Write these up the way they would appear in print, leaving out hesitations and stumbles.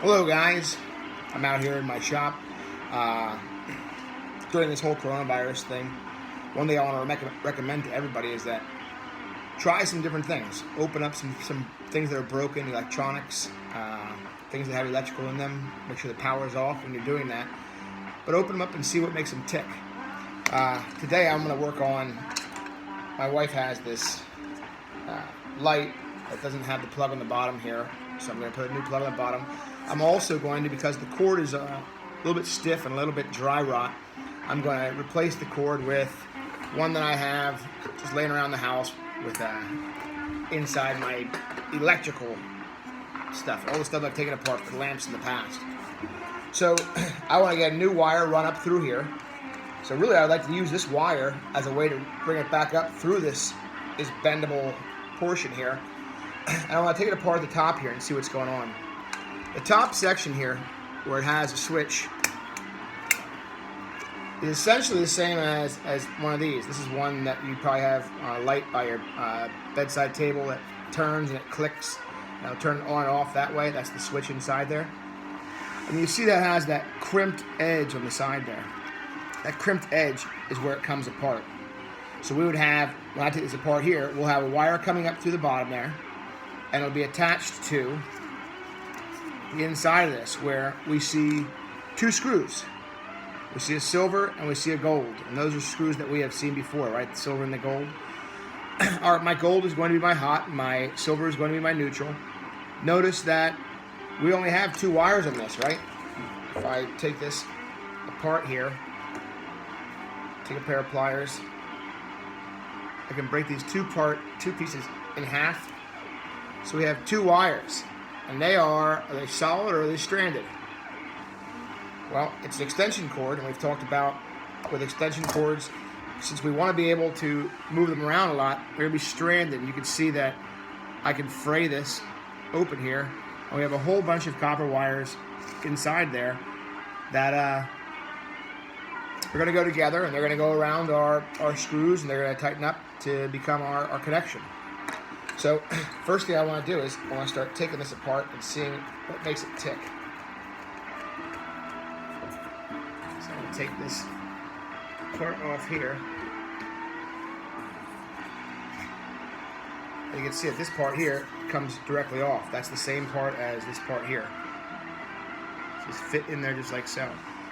Hello guys, I'm out here in my shop during this whole coronavirus thing. One thing I want to recommend to everybody is that try some different things. Open up some things that are broken, electronics, things that have electrical in them. Make sure the power is off when you're doing that. But open them up and see what makes them tick. Today I'm going to work on, my wife has this light that doesn't have the plug on the bottom here. So I'm going to put a new plug on the bottom. I'm also going to, because the cord is a little bit stiff and a little bit dry rot, I'm going to replace the cord with one that I have just laying around the house with inside my electrical stuff, all the stuff I've taken apart for the lamps in the past. So I want to get a new wire run up through here. So really I'd like to use this wire as a way to bring it back up through this bendable portion here. And I want to take it apart at the top here and see what's going on. The top section here, where it has a switch, is essentially the same as one of these. This is one that you probably have light by your bedside table that turns and it clicks. And it'll turn on and off that way. That's the switch inside there. And you see that has that crimped edge on the side there. That crimped edge is where it comes apart. So we would have, when I take this apart here, we'll have a wire coming up through the bottom there, and it'll be attached to the inside of this, where we see two screws. We see a silver and we see a gold, and those are screws that we have seen before, right? The silver and the gold. My gold is going to be my hot, my silver is going to be my neutral. Notice that we only have two wires on this, right? If I take this apart here, take a pair of pliers, I can break these two pieces in half. So we have two wires. And are they solid or are they stranded? Well, it's an extension cord, and we've talked about with extension cords, since we want to be able to move them around a lot, they're going to be stranded. And you can see that I can fray this open here, and we have a whole bunch of copper wires inside there that are going to go together, and they're going to go around our screws, and they're going to tighten up to become our connection. So first thing I want to do is I want to start taking this apart and seeing what makes it tick. So I'm going to take this part off here. And you can see that this part here comes directly off. That's the same part as this part here. Just fit in there just like so.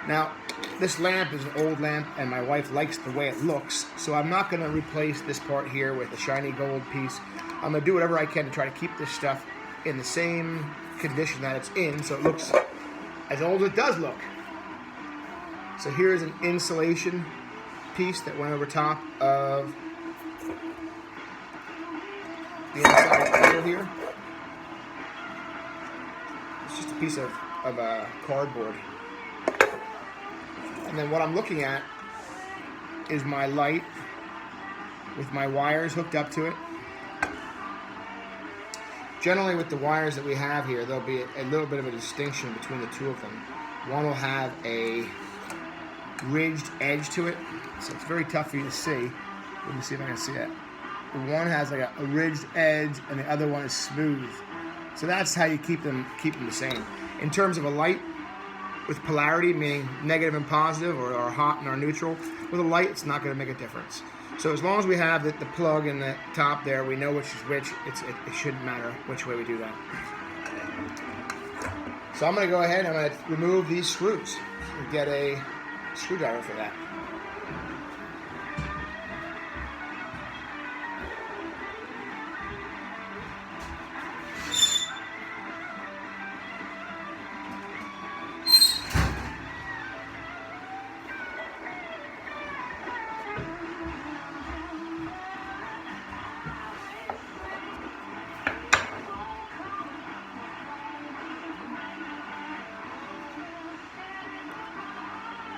Now, this lamp is an old lamp, and my wife likes the way it looks, so I'm not going to replace this part here with a shiny gold piece. I'm going to do whatever I can to try to keep this stuff in the same condition that it's in, so it looks as old as it does look. So here's an insulation piece that went over top of the inside panel here. It's just a piece of cardboard. And then what I'm looking at is my light with my wires hooked up to it. Generally with the wires that we have here, there'll be a little bit of a distinction between the two of them. One will have a ridged edge to it, so it's very tough for you to see. Let me see if I can see it. The one has like a ridged edge, and the other one is smooth. So that's how you keep them the same. In terms of a light, with polarity, meaning negative and positive, or our hot and our neutral, with a light, it's not going to make a difference. So as long as we have the plug in the top there, we know which is which. It shouldn't matter which way we do that. So I'm going to go ahead and I'm going to remove these screws and get a screwdriver for that.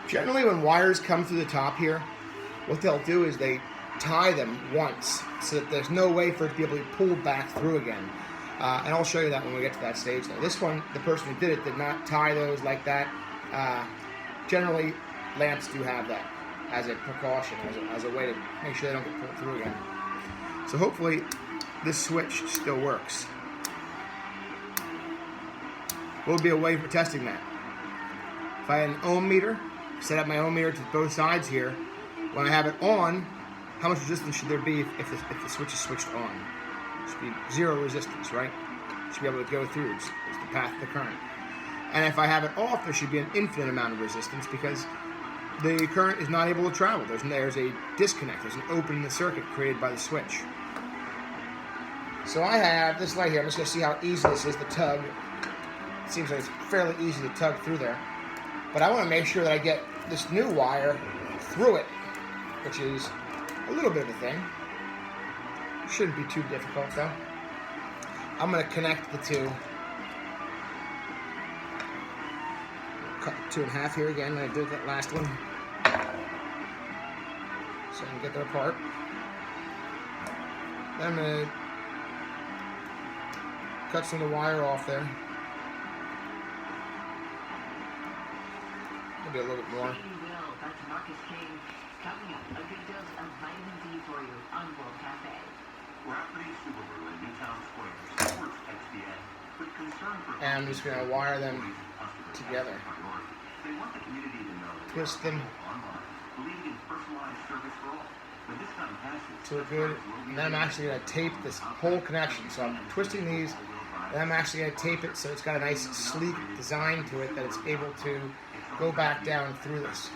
Generally, when wires come through the top here, what they'll do is they tie them once so that there's no way for it to be able to be pulled back through again. And I'll show you that when we get to that stage though. This one, the person who did it did not tie those like that. Generally, lamps do have that as a precaution, as a way to make sure they don't get pulled through again. So hopefully this switch still works. will be a way for testing that. If I had an ohm meter, set up my ohm meter to both sides here. When I have it on, how much resistance should there be if the switch is switched on? It should be 0 resistance, right? It should be able to go through. It's the path of the current. And if I have it off, there should be an infinite amount of resistance because the current is not able to travel. There's a disconnect. There's an opening in the circuit created by the switch. So I have this light here. I'm just going to see how easy this is to tug. It seems like it's fairly easy to tug through there. But I want to make sure that I get this new wire through it, which is a little bit of a thing. Shouldn't be too difficult though. I'm going to connect the two. Cut the 2 in half here again, like I did that last one. So I can get them apart. Then I'm going to cut some of the wire off there. Maybe a little bit more. That's Marcus King. Coming up, a good dose of vitamin D for you on World Cafe. Rhapsody Subaru in Newtown Square supports XDN, but concern for and I'm just going to wire them together. They want the community to know Twist them online, believing in personalized service for all. When this time passes, to a good, and then I'm actually going to tape this whole connection. So I'm twisting these, and I'm actually going to tape it so it's got a nice sleek design to it that it's able to go back down through this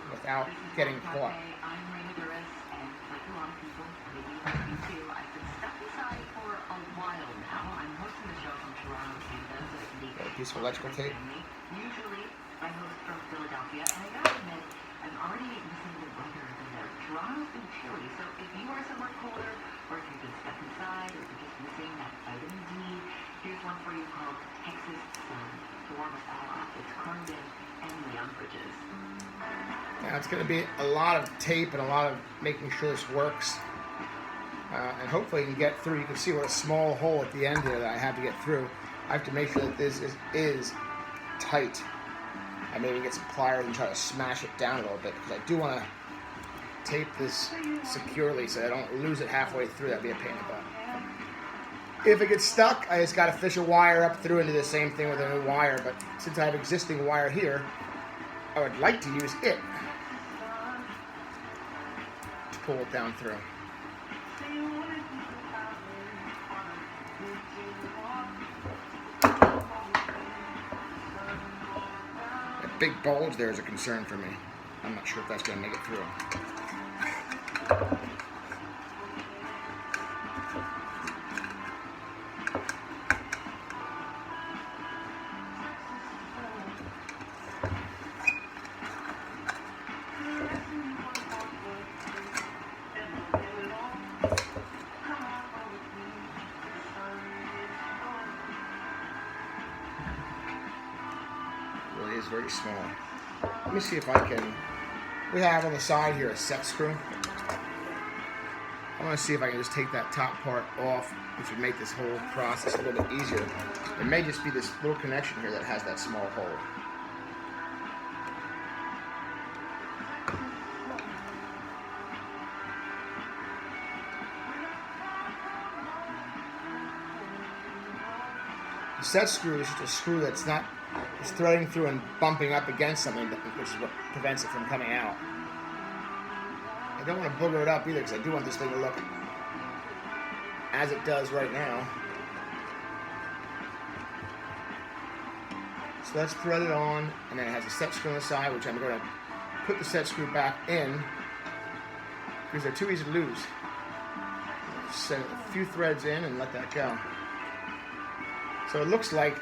without getting caught. I'm Raina Durres, and like a lot of people, maybe like you too, I've been stuck inside for a while now. I'm hosting the show from Toronto, Canada, so it can be Got a piece of electrical tape. usually I host from Philadelphia, and I gotta admit, I'm already missing the weather over there. Toronto's been chilly, so if you are somewhere colder, or if you've been stuck inside, or if you're just missing that vitamin D, here's one for you called Texas Sun. To warm us all up, it's Corndon and Leon Bridges. Now it's going to be a lot of tape and a lot of making sure this works. And hopefully you can get through. You can see what a small hole at the end here that I have to get through. I have to make sure that this is tight. I maybe get some pliers and try to smash it down a little bit because I do want to tape this securely so I don't lose it halfway through. That'd be a pain in the butt. If it gets stuck, I just got to fish a wire up through and do the same thing with a new wire. But since I have existing wire here, I would like to use it to pull it down through. That big bulge there is a concern for me. I'm not sure if that's going to make it through. Really is very small. Let me see if I can. We have on the side here a set screw. I want to see if I can just take that top part off, which would make this whole process a little bit easier. It may just be this little connection here that has that small hole. The set screw is just a screw that's not, it's threading through and bumping up against something, which is what prevents it from coming out. I don't want to booger it up either because I do want this thing to look as it does right now. So that's threaded on, and then it has a set screw on the side, which I'm going to put the set screw back in because they're too easy to lose. Set a few threads in and let that go. So it looks like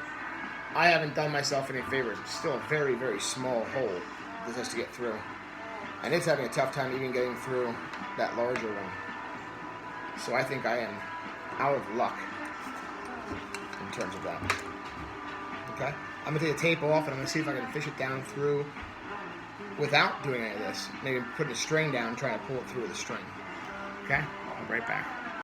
I haven't done myself any favors. It's still a very, very small hole this has to get through. And it's having a tough time even getting through that larger one. So I think I am out of luck in terms of that. Okay? I'm going to take the tape off and I'm going to see if I can fish it down through without doing any of this. Maybe putting a string down and trying to pull it through with a string. Okay? I'll be right back.